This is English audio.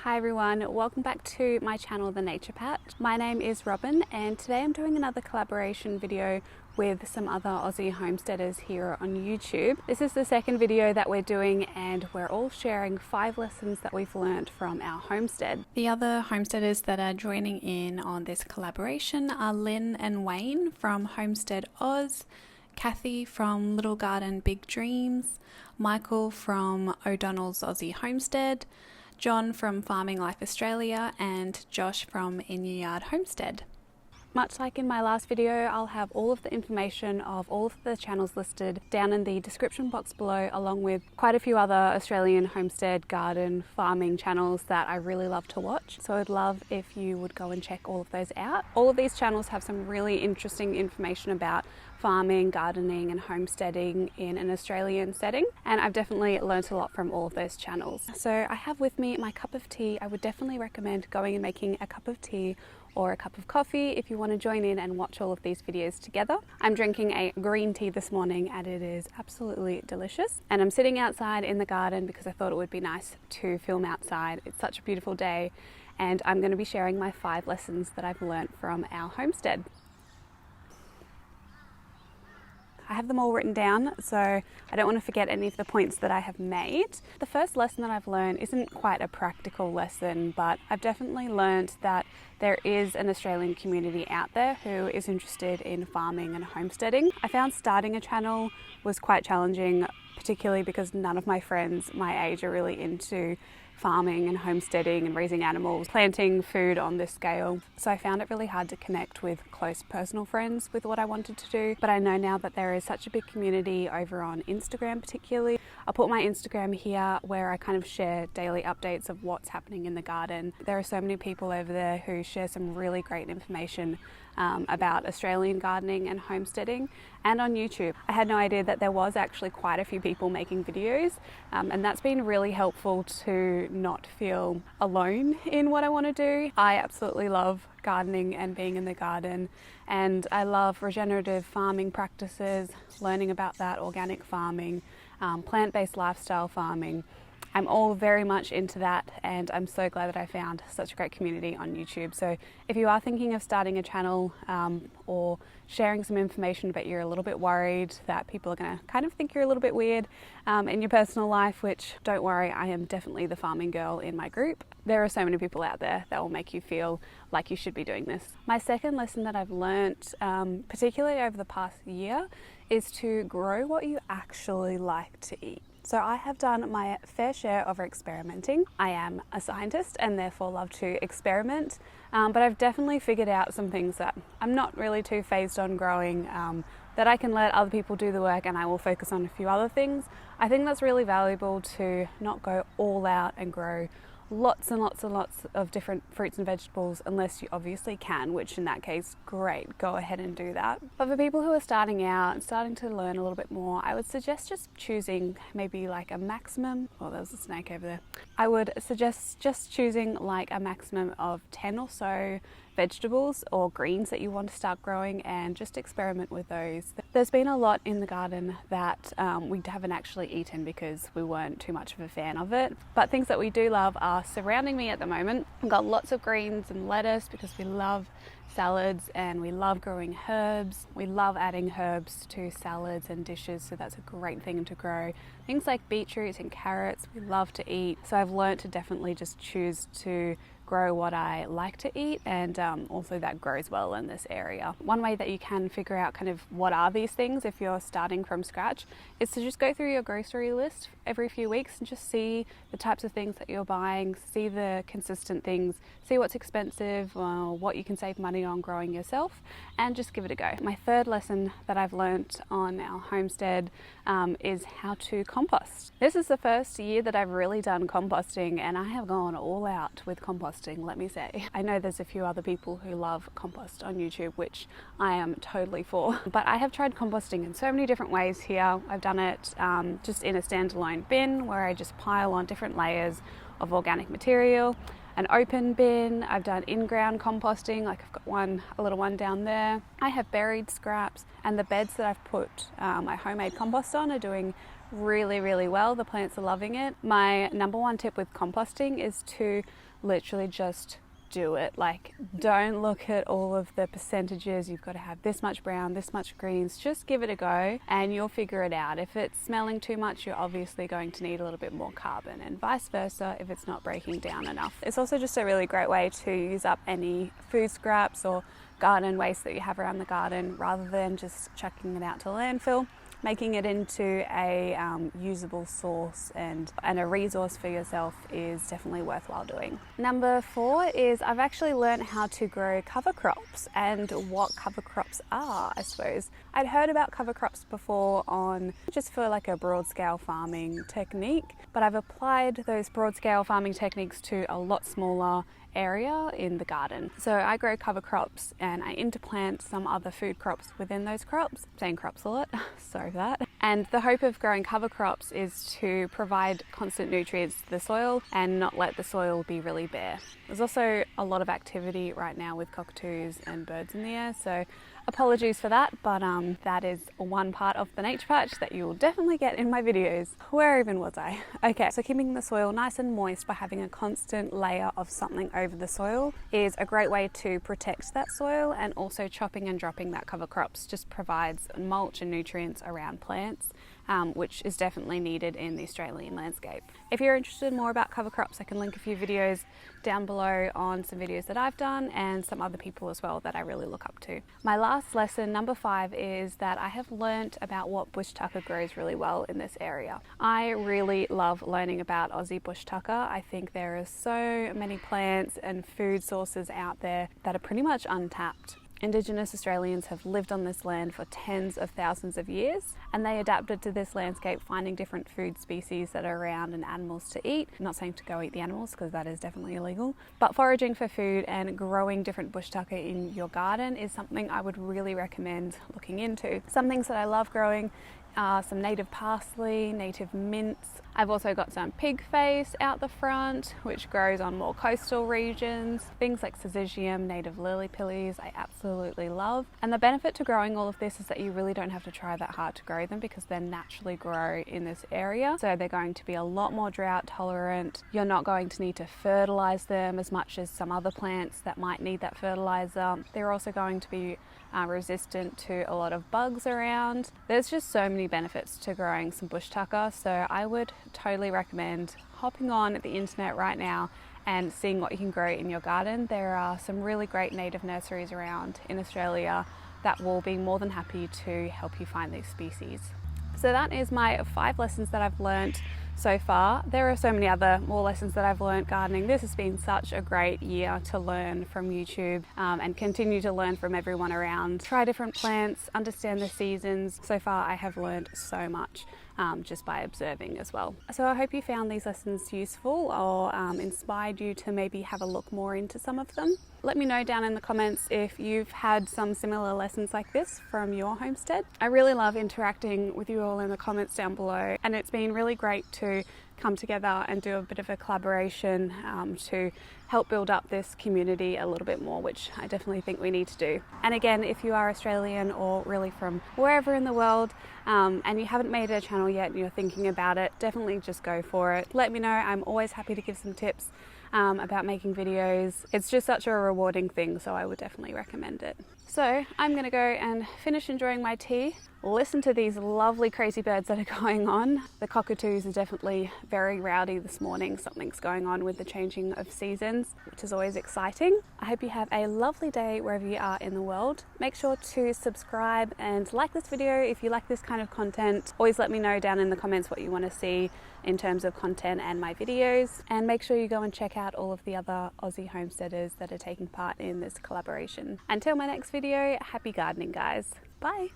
Hi everyone, welcome back to my channel, The Nature Pat. My name is Robyn and today I'm doing another collaboration video with some other Aussie homesteaders here on YouTube. This is the second video that we're doing and we're all sharing 5 lessons that we've learned from our homestead. The other homesteaders that are joining in on this collaboration are Lynn and Wayne from Homestead Oz, Kathy from Little Garden Big Dreams, Michael from O'Donnell's Aussie Homestead, John from Farming Life Australia, and Josh from In Your Yard Homestead. Much like in my last video, I'll have all of the information of all of the channels listed down in the description box below, along with quite a few other Australian homestead, garden, farming channels that I really love to watch. So I'd love if you would go and check all of those out. All of these channels have some really interesting information about farming, gardening and homesteading in an Australian setting, and I've definitely learnt a lot from all of those channels. So I have with me my cup of tea. I would definitely recommend going and making a cup of tea or a cup of coffee if you want to join in and watch all of these videos together. I'm drinking a green tea this morning and it is absolutely delicious, and I'm sitting outside in the garden because I thought it would be nice to film outside. It's such a beautiful day and I'm going to be sharing my 5 lessons that I've learnt from our homestead. I have them all written down, so I don't want to forget any of the points that I have made. The first lesson that I've learned isn't quite a practical lesson, but I've definitely learned that there is an Australian community out there who is interested in farming and homesteading. I found starting a channel was quite challenging, particularly because none of my friends my age are really into farming and homesteading and raising animals, planting food on this scale. So I found it really hard to connect with close personal friends with what I wanted to do. But I know now that there is such a big community over on Instagram particularly. I'll put my Instagram here where I kind of share daily updates of what's happening in the garden. There are so many people over there who share some really great information about Australian gardening and homesteading, and on YouTube. I had no idea that there was actually quite a few people making videos, and that's been really helpful to not feel alone in what I want to do. I absolutely love gardening and being in the garden, and I love regenerative farming practices, learning about that, organic farming, plant-based lifestyle farming. I'm all very much into that, and I'm so glad that I found such a great community on YouTube. So if you are thinking of starting a channel or sharing some information but you're a little bit worried that people are going to kind of think you're a little bit weird in your personal life, which don't worry, I am definitely the farming girl in my group. There are so many people out there that will make you feel like you should be doing this. My second lesson that I've learnt, particularly over the past year, is to grow what you actually like to eat. So I have done my fair share of experimenting. I am a scientist and therefore love to experiment, but I've definitely figured out some things that I'm not really too phased on growing, that I can let other people do the work and I will focus on a few other things. I think that's really valuable to not go all out and grow lots and lots and lots of different fruits and vegetables unless you obviously can, which in that case, great, go ahead and do that. But for people who are starting out and starting to learn a little bit more, I would suggest just choosing maybe like a maximum, oh there's a snake over there. I would suggest just choosing like a maximum of 10 or so vegetables or greens that you want to start growing and just experiment with those. There's been a lot in the garden that we haven't actually eaten because we weren't too much of a fan of it, but things that we do love are surrounding me at the moment. I've got lots of greens and lettuce because we love salads and we love growing herbs. We love adding herbs to salads and dishes, so that's a great thing to grow. Things like beetroots and carrots we love to eat, so I've learned to definitely just choose to grow what I like to eat, and also that grows well in this area. One way that you can figure out kind of what are these things if you're starting from scratch is to just go through your grocery list every few weeks and just see the types of things that you're buying, see the consistent things, see what's expensive, what you can save money on growing yourself, and just give it a go. My third lesson that I've learnt on our homestead is how to compost. This is the first year that I've really done composting, and I have gone all out with composting, let me say. I know there's a few other people who love compost on YouTube, which I am totally for, but I have tried composting in so many different ways here. I've done it just in a standalone bin where I just pile on different layers of organic material. An open bin, I've done in-ground composting, like I've got a little one down there. I have buried scraps, and the beds that I've put my homemade compost on are doing really well. The plants are loving it. My number one tip with composting is to literally just do it. Like, don't look at all of the percentages. You've got to have this much brown, this much greens. Just give it a go and you'll figure it out. If it's smelling too much, you're obviously going to need a little bit more carbon, and vice versa if it's not breaking down enough. It's also just a really great way to use up any food scraps or garden waste that you have around the garden, rather than just chucking it out to landfill. Making it into a usable source and a resource for yourself is definitely worthwhile doing. Number 4 is I've actually learned how to grow cover crops and what cover crops are, I suppose. I'd heard about cover crops before on just for like a broad scale farming technique, but I've applied those broad scale farming techniques to a lot smaller area in the garden. So I grow cover crops and I interplant some other food crops within those crops. I'm saying crops a lot, sorry for that. And the hope of growing cover crops is to provide constant nutrients to the soil and not let the soil be really bare. There's also a lot of activity right now with cockatoos and birds in the air, so apologies for that, but that is one part of the nature patch that you will definitely get in my videos. Where even was I? Okay, so keeping the soil nice and moist by having a constant layer of something over the soil is a great way to protect that soil, and also chopping and dropping that cover crops just provides mulch and nutrients around plants, which is definitely needed in the Australian landscape. If you're interested in more about cover crops, I can link a few videos down below on some videos that I've done and some other people as well that I really look up to. My last lesson, number 5, is that I have learnt about what bush tucker grows really well in this area. I really love learning about Aussie bush tucker. I think there are so many plants and food sources out there that are pretty much untapped. Indigenous Australians have lived on this land for tens of thousands of years, and they adapted to this landscape, finding different food species that are around and animals to eat. I'm not saying to go eat the animals, because that is definitely illegal, but foraging for food and growing different bush tucker in your garden is something I would really recommend looking into. Some things that I love growing are some native parsley, native mints. I've also got some pig face out the front, which grows on more coastal regions. Things like syzygium, native lily pillies, I absolutely love. And the benefit to growing all of this is that you really don't have to try that hard to grow them, because they naturally grow in this area. So they're going to be a lot more drought tolerant. You're not going to need to fertilize them as much as some other plants that might need that fertilizer. They're also going to be resistant to a lot of bugs around. There's just so many benefits to growing some bush tucker, so I would totally recommend hopping on the internet right now and seeing what you can grow in your garden. There are some really great native nurseries around in Australia that will be more than happy to help you find these species. So that is my 5 lessons that I've learnt so far. There are so many other more lessons that I've learnt gardening. This has been such a great year to learn from YouTube and continue to learn from everyone around. Try different plants, understand the seasons. So far I have learned so much just by observing as well. So I hope you found these lessons useful or inspired you to maybe have a look more into some of them. Let me know down in the comments if you've had some similar lessons like this from your homestead. I really love interacting with you all in the comments down below, and it's been really great to come together and do a bit of a collaboration to help build up this community a little bit more, which I definitely think we need to do. And again, if you are Australian or really from wherever in the world and you haven't made a channel yet and you're thinking about it, definitely just go for it. Let me know. I'm always happy to give some tips about making videos. It's just such a rewarding thing, so I would definitely recommend it. So I'm gonna go and finish enjoying my tea, listen to these lovely crazy birds that are going on. The cockatoos are definitely very rowdy this morning. Something's going on with the changing of seasons, which is always exciting. I hope you have a lovely day wherever you are in the world. Make sure to subscribe and like this video if you like this kind of content. Always let me know down in the comments what you want to see in terms of content and my videos, and make sure you go and check out all of the other Aussie homesteaders that are taking part in this collaboration. Until my next video, happy gardening guys. Bye.